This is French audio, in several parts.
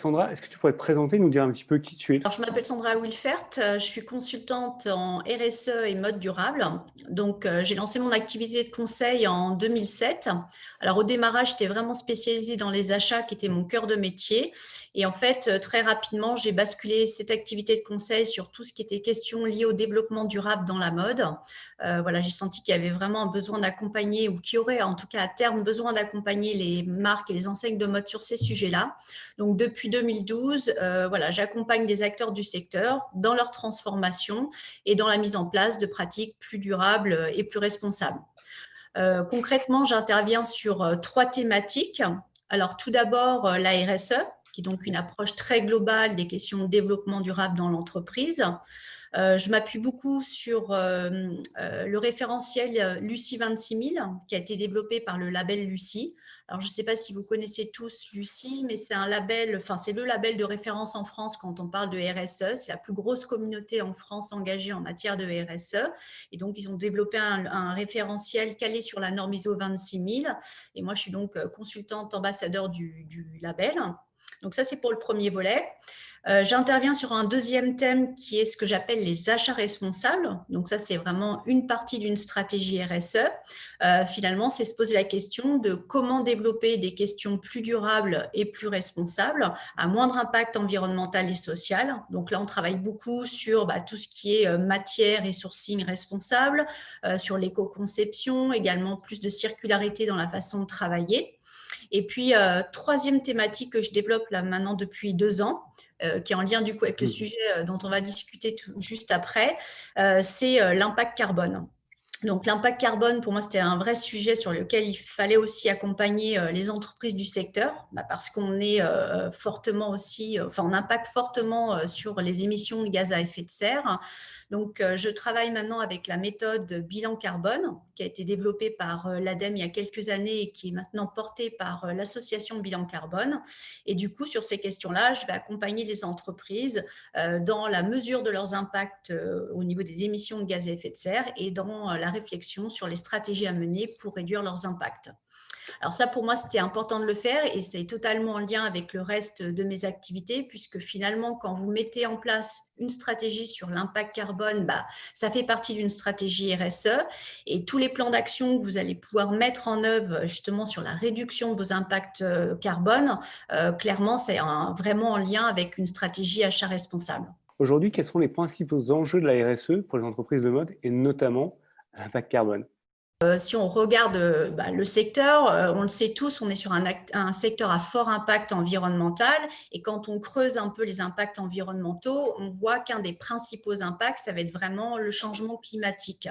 Sandra, est-ce que tu pourrais te présenter, nous dire un petit peu qui tu es? Alors, je m'appelle Sandra Wilfert, je suis consultante en RSE et mode durable. Donc, j'ai lancé mon activité de conseil en 2007. Alors, au démarrage, j'étais vraiment spécialisée dans les achats, qui était mon cœur de métier. Et en fait, très rapidement, j'ai basculé cette activité de conseil sur tout ce qui était question liée au développement durable dans la mode. Voilà, j'ai senti qu'il y avait vraiment un besoin d'accompagner, ou qu'il y aurait en tout cas à terme besoin d'accompagner les marques et les enseignes de mode sur ces sujets-là. Donc, depuis 2012, voilà, j'accompagne des acteurs du secteur dans leur transformation et dans la mise en place de pratiques plus durables et plus responsables. Concrètement, j'interviens sur 3 thématiques. Alors, tout d'abord, la RSE, qui est donc une approche très globale des questions de développement durable dans l'entreprise. Je m'appuie beaucoup sur le référentiel Lucie 26000 qui a été développé par le label Lucie. Alors, je ne sais pas si vous connaissez tous Lucie, mais c'est un label, enfin, c'est le label de référence en France quand on parle de RSE. C'est la plus grosse communauté en France engagée en matière de RSE. Et donc, ils ont développé un référentiel calé sur la norme ISO 26000. Et moi, je suis donc consultante ambassadeur du label. Donc, ça, c'est pour le premier volet. J'interviens sur un deuxième thème qui est ce que j'appelle les achats responsables. Donc ça, c'est vraiment une partie d'une stratégie RSE. Finalement, c'est se poser la question de comment développer des questions plus durables et plus responsables à moindre impact environnemental et social. Donc là, on travaille beaucoup sur tout ce qui est matière et sourcing responsable, sur l'éco-conception, également plus de circularité dans la façon de travailler. Et puis, troisième thématique que je développe là maintenant depuis 2 ans, qui est en lien du coup avec le sujet dont on va discuter juste après, c'est l'impact carbone. Donc, l'impact carbone, pour moi, c'était un vrai sujet sur lequel il fallait aussi accompagner les entreprises du secteur, parce qu'on est fortement aussi, enfin, on impacte fortement sur les émissions de gaz à effet de serre. Donc, je travaille maintenant avec la méthode bilan carbone qui a été développée par l'ADEME il y a quelques années et qui est maintenant portée par l'association Bilan Carbone. Et du coup, sur ces questions-là, je vais accompagner les entreprises dans la mesure de leurs impacts au niveau des émissions de gaz à effet de serre et dans la réflexion sur les stratégies à mener pour réduire leurs impacts. Alors ça, pour moi, c'était important de le faire et c'est totalement en lien avec le reste de mes activités puisque finalement, quand vous mettez en place une stratégie sur l'impact carbone, ça fait partie d'une stratégie RSE et tous les plans d'action que vous allez pouvoir mettre en œuvre justement sur la réduction de vos impacts carbone, clairement, c'est vraiment en lien avec une stratégie achat responsable. Aujourd'hui, quels sont les principaux enjeux de la RSE pour les entreprises de mode et notamment l'impact carbone? Si on regarde le secteur, on le sait tous, on est sur un secteur à fort impact environnemental et quand on creuse un peu les impacts environnementaux, on voit qu'un des principaux impacts, ça va être vraiment le changement climatique.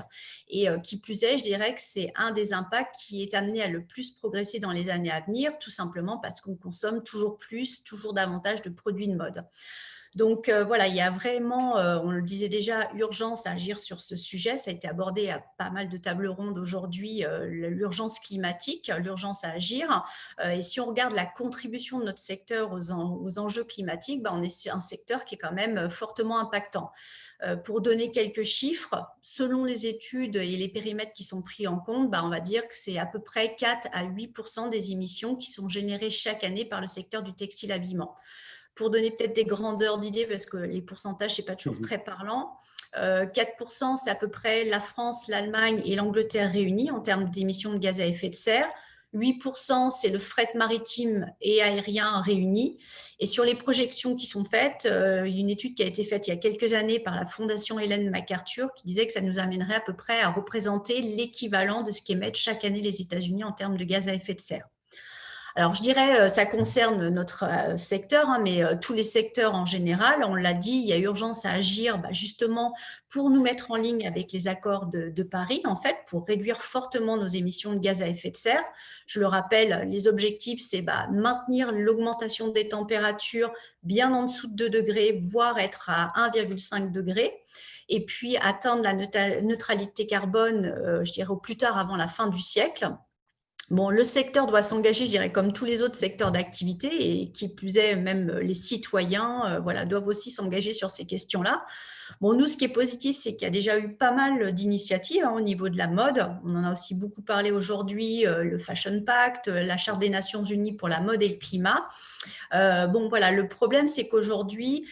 Et qui plus est, je dirais que c'est un des impacts qui est amené à le plus progresser dans les années à venir, tout simplement parce qu'on consomme toujours plus, toujours davantage de produits de mode. Donc voilà, il y a vraiment, on le disait déjà, urgence à agir sur ce sujet. Ça a été abordé à pas mal de tables rondes aujourd'hui, l'urgence climatique, l'urgence à agir. Et si on regarde la contribution de notre secteur aux enjeux climatiques, on est sur un secteur qui est quand même fortement impactant. Pour donner quelques chiffres, selon les études et les périmètres qui sont pris en compte, on va dire que c'est à peu près 4 à 8% des émissions qui sont générées chaque année par le secteur du textile-habillement. Pour donner peut-être des grandeurs d'idées, parce que les pourcentages, ce n'est pas toujours très parlant, 4%, c'est à peu près la France, l'Allemagne et l'Angleterre réunis en termes d'émissions de gaz à effet de serre. 8%, c'est le fret maritime et aérien réunis. Et sur les projections qui sont faites, une étude qui a été faite il y a quelques années par la Fondation Ellen MacArthur qui disait que ça nous amènerait à peu près à représenter l'équivalent de ce qu'émettent chaque année les États-Unis en termes de gaz à effet de serre. Alors, je dirais, ça concerne notre secteur, mais tous les secteurs en général. On l'a dit, il y a urgence à agir justement pour nous mettre en ligne avec les accords de Paris, en fait, pour réduire fortement nos émissions de gaz à effet de serre. Je le rappelle, les objectifs, c'est maintenir l'augmentation des températures bien en dessous de 2 degrés, voire être à 1,5 degré. Et puis atteindre la neutralité carbone, je dirais au plus tard avant la fin du siècle. Bon, le secteur doit s'engager, je dirais, comme tous les autres secteurs d'activité, et qui plus est, même les citoyens, voilà, doivent aussi s'engager sur ces questions-là. Bon, nous, ce qui est positif, c'est qu'il y a déjà eu pas mal d'initiatives au niveau de la mode. On en a aussi beaucoup parlé aujourd'hui, le Fashion Pact, la Charte des Nations Unies pour la mode et le climat. Bon, voilà, le problème, c'est qu'aujourd'hui,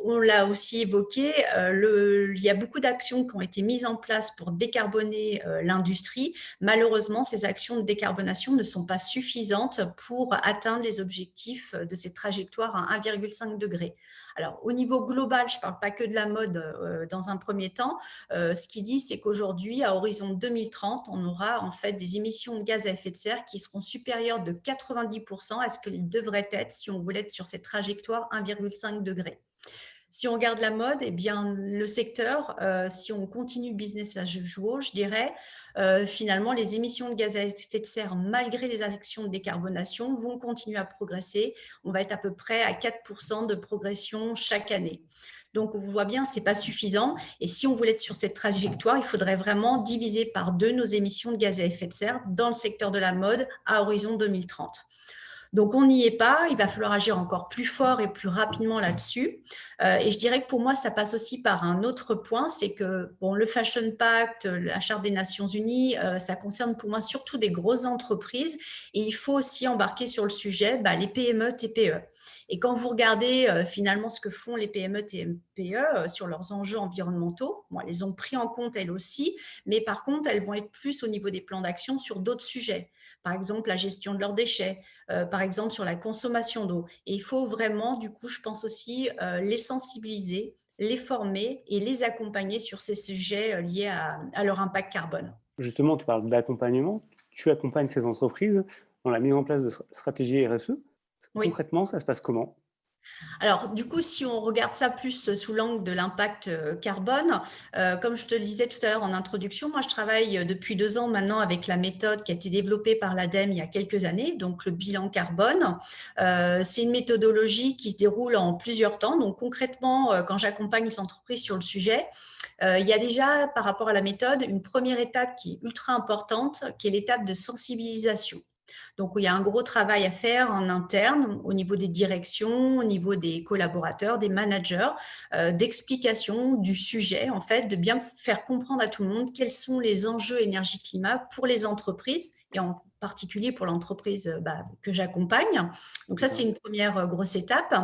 on l'a aussi évoqué, il y a beaucoup d'actions qui ont été mises en place pour décarboner l'industrie. Malheureusement, ces actions de décarbonation ne sont pas suffisantes pour atteindre les objectifs de ces trajectoires à 1,5 degré. Alors, au niveau global, je ne parle pas que de la mode dans un premier temps. Ce qu'il dit, c'est qu'aujourd'hui, à horizon 2030, on aura en fait des émissions de gaz à effet de serre qui seront supérieures de 90% à ce qu'elles devraient être si on voulait être sur cette trajectoire 1,5 degré. Si on regarde la mode, eh bien, le secteur, si on continue business as usual, je dirais, finalement, les émissions de gaz à effet de serre, malgré les actions de décarbonation, vont continuer à progresser. On va être à peu près à 4% de progression chaque année. Donc, on voit bien, ce n'est pas suffisant. Et si on voulait être sur cette trajectoire, il faudrait vraiment diviser par 2 nos émissions de gaz à effet de serre dans le secteur de la mode à horizon 2030. Donc, on n'y est pas. Il va falloir agir encore plus fort et plus rapidement là-dessus. Et je dirais que pour moi, ça passe aussi par un autre point, c'est que bon, le Fashion Pact, la Charte des Nations Unies, ça concerne pour moi surtout des grosses entreprises. Et il faut aussi embarquer sur le sujet les PME, TPE. Et quand vous regardez finalement ce que font les PME, TPE sur leurs enjeux environnementaux, bon, elles les ont pris en compte elles aussi, mais par contre, elles vont être plus au niveau des plans d'action sur d'autres sujets. Par exemple, la gestion de leurs déchets, par exemple sur la consommation d'eau. Et il faut vraiment, du coup, je pense aussi les sensibiliser, les former et les accompagner sur ces sujets liés à leur impact carbone. Justement, tu parles d'accompagnement. Tu accompagnes ces entreprises dans la mise en place de stratégies RSE. Oui. Concrètement, ça se passe comment ? Alors, du coup, si on regarde ça plus sous l'angle de l'impact carbone, comme je te le disais tout à l'heure en introduction, moi, je travaille depuis 2 ans maintenant avec la méthode qui a été développée par l'ADEME il y a quelques années, donc le bilan carbone. C'est une méthodologie qui se déroule en plusieurs temps. Donc, concrètement, quand j'accompagne les entreprises sur le sujet, il y a déjà, par rapport à la méthode, une première étape qui est ultra importante, qui est l'étape de sensibilisation. Donc, il y a un gros travail à faire en interne, au niveau des directions, au niveau des collaborateurs, des managers, d'explication du sujet, en fait, de bien faire comprendre à tout le monde quels sont les enjeux énergie-climat pour les entreprises, et en particulier pour l'entreprise que j'accompagne. Donc, ça, c'est une première grosse étape.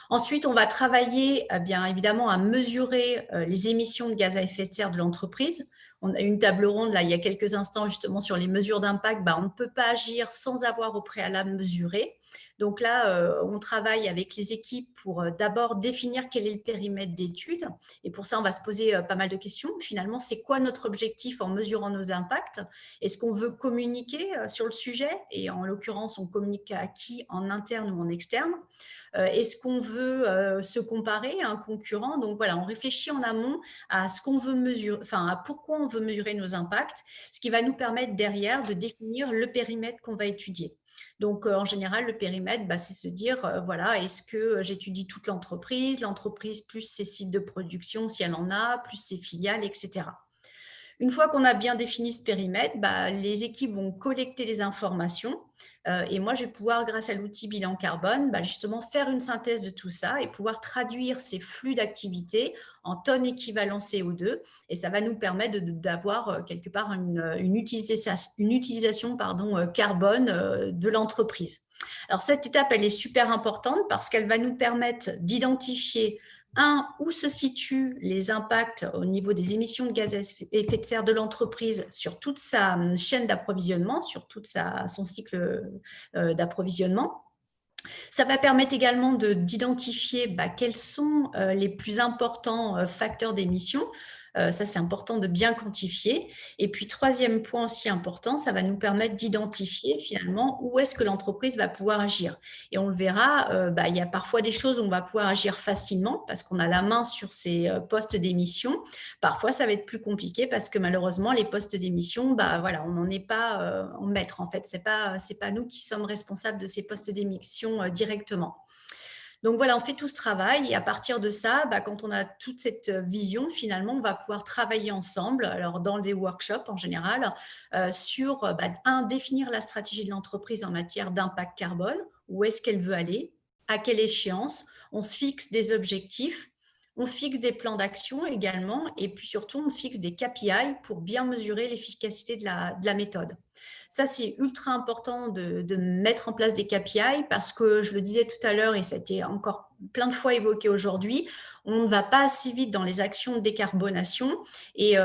Ensuite, on va travailler bien évidemment à mesurer les émissions de gaz à effet de serre de l'entreprise. On a eu une table ronde là, il y a quelques instants justement sur les mesures d'impact. On ne peut pas agir sans avoir au préalable mesuré. Donc là, on travaille avec les équipes pour d'abord définir quel est le périmètre d'étude. Et pour ça, on va se poser pas mal de questions. Finalement, c'est quoi notre objectif en mesurant nos impacts? Est-ce qu'on veut communiquer sur le sujet? Et en l'occurrence, on communique à qui, en interne ou en externe? Est-ce qu'on veut se comparer à un concurrent? Donc voilà, on réfléchit en amont à ce qu'on veut mesurer, enfin à pourquoi on veut mesurer nos impacts, ce qui va nous permettre derrière de définir le périmètre qu'on va étudier. Donc en général, le périmètre, c'est se dire, voilà, est-ce que j'étudie toute l'entreprise plus ses sites de production si elle en a, plus ses filiales, etc. Une fois qu'on a bien défini ce périmètre, les équipes vont collecter les informations et moi, je vais pouvoir, grâce à l'outil bilan carbone, justement faire une synthèse de tout ça et pouvoir traduire ces flux d'activité en tonnes équivalent CO2 et ça va nous permettre d'avoir quelque part une utilisation carbone de l'entreprise. Alors, cette étape, elle est super importante parce qu'elle va nous permettre d'identifier où se situent les impacts au niveau des émissions de gaz à effet de serre de l'entreprise sur toute sa chaîne d'approvisionnement, sur tout son cycle d'approvisionnement. Ça va permettre également d'identifier quels sont les plus importants facteurs d'émissions. Ça, c'est important de bien quantifier. Et puis, troisième point aussi important, ça va nous permettre d'identifier finalement où est-ce que l'entreprise va pouvoir agir. Et on le verra, il y a parfois des choses où on va pouvoir agir facilement parce qu'on a la main sur ces postes d'émission. Parfois, ça va être plus compliqué parce que malheureusement, les postes d'émission, voilà, on n'en est pas en maître. En fait, c'est pas nous qui sommes responsables de ces postes d'émission directement. Donc voilà, on fait tout ce travail et à partir de ça, quand on a toute cette vision, finalement, on va pouvoir travailler ensemble, alors dans des workshops en général, sur, définir la stratégie de l'entreprise en matière d'impact carbone. Où est-ce qu'elle veut aller? À quelle échéance? On se fixe des objectifs, on fixe des plans d'action également et puis surtout, on fixe des KPI pour bien mesurer l'efficacité de la méthode. Ça, c'est ultra important de mettre en place des KPI parce que je le disais tout à l'heure et ça a été encore plein de fois évoqué aujourd'hui, on ne va pas assez vite dans les actions de décarbonation et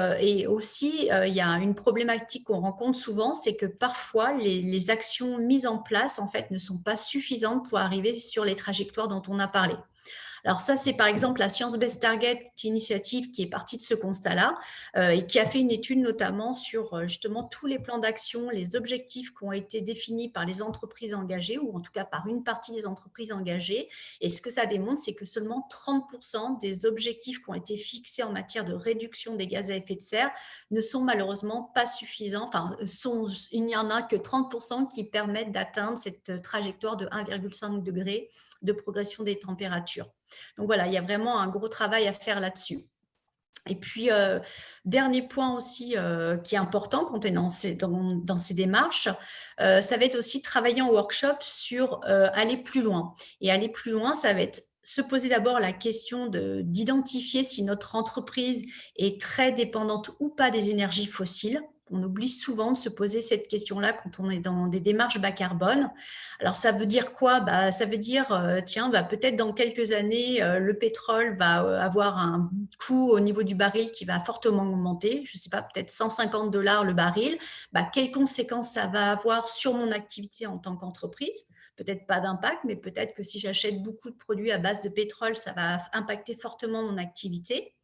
aussi, il y a une problématique qu'on rencontre souvent, c'est que parfois les actions mises en place en fait ne sont pas suffisantes pour arriver sur les trajectoires dont on a parlé. Alors ça, c'est par exemple la Science Based Target Initiative qui est partie de ce constat-là et qui a fait une étude notamment sur justement tous les plans d'action, les objectifs qui ont été définis par les entreprises engagées ou en tout cas par une partie des entreprises engagées. Et ce que ça démontre, c'est que seulement 30% des objectifs qui ont été fixés en matière de réduction des gaz à effet de serre ne sont malheureusement pas suffisants. Enfin, il n'y en a que 30% qui permettent d'atteindre cette trajectoire de 1,5 degré de progression des températures. Donc voilà, il y a vraiment un gros travail à faire là-dessus. Et puis, dernier point aussi qui est important quand on est dans ces démarches, ça va être aussi travailler en workshop sur aller plus loin. Et aller plus loin, ça va être se poser d'abord la question d'identifier si notre entreprise est très dépendante ou pas des énergies fossiles. On oublie souvent de se poser cette question-là quand on est dans des démarches bas carbone. Alors, ça veut dire quoi? Ça veut dire, tiens, peut-être dans quelques années, le pétrole va avoir un coût au niveau du baril qui va fortement augmenter. Je ne sais pas, peut-être 150 $ le baril. Quelles conséquences ça va avoir sur mon activité en tant qu'entreprise? Peut-être pas d'impact, mais peut-être que si j'achète beaucoup de produits à base de pétrole, ça va impacter fortement mon activité.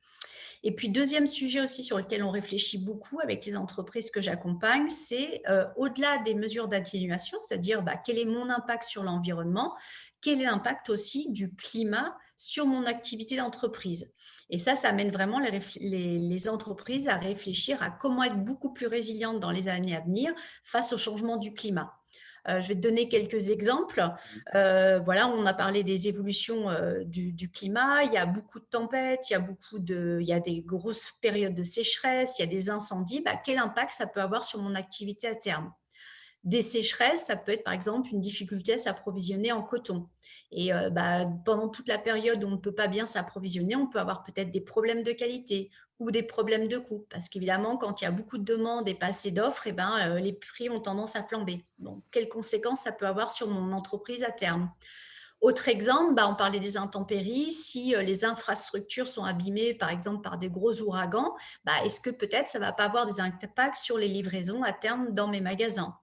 Et puis, deuxième sujet aussi sur lequel on réfléchit beaucoup avec les entreprises que j'accompagne, c'est au-delà des mesures d'atténuation, c'est-à-dire quel est mon impact sur l'environnement, quel est l'impact aussi du climat sur mon activité d'entreprise. Et ça amène vraiment les entreprises à réfléchir à comment être beaucoup plus résilientes dans les années à venir face au changement du climat. Je vais te donner quelques exemples. Voilà, on a parlé des évolutions du climat. Il y a beaucoup de tempêtes, il y a des grosses périodes de sécheresse, il y a des incendies. Quel impact ça peut avoir sur mon activité à terme? Des sécheresses, ça peut être par exemple une difficulté à s'approvisionner en coton. Et pendant toute la période où on ne peut pas bien s'approvisionner, on peut avoir peut-être des problèmes de qualité ou des problèmes de coût. Parce qu'évidemment, quand il y a beaucoup de demandes et pas assez d'offres, les prix ont tendance à flamber. Donc, quelles conséquences ça peut avoir sur mon entreprise à terme? Autre exemple, on parlait des intempéries. Si les infrastructures sont abîmées, par exemple, par des gros ouragans, est-ce que peut-être ça ne va pas avoir des impacts sur les livraisons à terme dans mes magasins?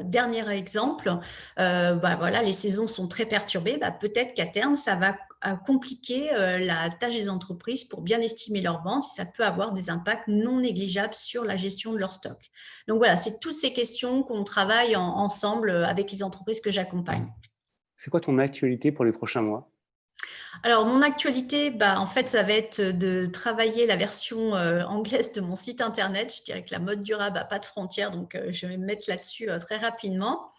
Dernier exemple, voilà, les saisons sont très perturbées. Peut-être qu'à terme, ça va compliquer la tâche des entreprises pour bien estimer leurs ventes et ça peut avoir des impacts non négligeables sur la gestion de leur stock. Donc voilà, c'est toutes ces questions qu'on travaille ensemble avec les entreprises que j'accompagne. C'est quoi ton actualité pour les prochains mois? Alors, mon actualité, en fait, ça va être de travailler la version anglaise de mon site internet. Je dirais que la mode durable n'a pas de frontières, donc je vais me mettre là-dessus très rapidement.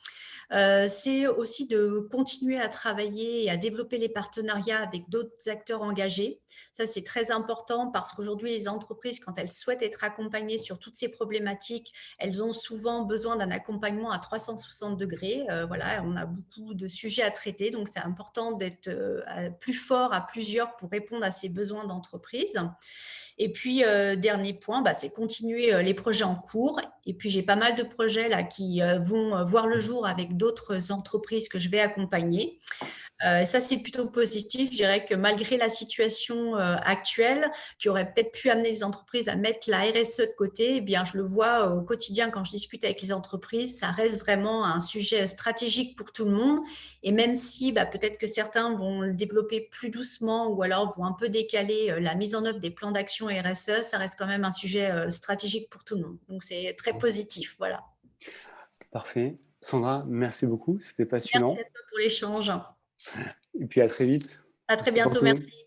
C'est aussi de continuer à travailler et à développer les partenariats avec d'autres acteurs engagés. Ça, c'est très important parce qu'aujourd'hui, les entreprises, quand elles souhaitent être accompagnées sur toutes ces problématiques, elles ont souvent besoin d'un accompagnement à 360 degrés. Voilà, on a beaucoup de sujets à traiter, donc c'est important d'être plus fort à plusieurs pour répondre à ces besoins d'entreprise. Et puis, dernier point, c'est continuer les projets en cours. Et puis, j'ai pas mal de projets là qui vont voir le jour avec d'autres entreprises que je vais accompagner. Ça, c'est plutôt positif. Je dirais que malgré la situation actuelle, qui aurait peut-être pu amener les entreprises à mettre la RSE de côté, eh bien, je le vois au quotidien quand je discute avec les entreprises, ça reste vraiment un sujet stratégique pour tout le monde. Et même si peut-être que certains vont le développer plus doucement ou alors vont un peu décaler la mise en œuvre des plans d'action RSE, ça reste quand même un sujet stratégique pour tout le monde. Donc, c'est très positif. Voilà. Parfait. Sandra, merci beaucoup, c'était Merci passionnant. à toi pour l'échange. Et puis à très vite. À très Merci pour bientôt. tout. Merci.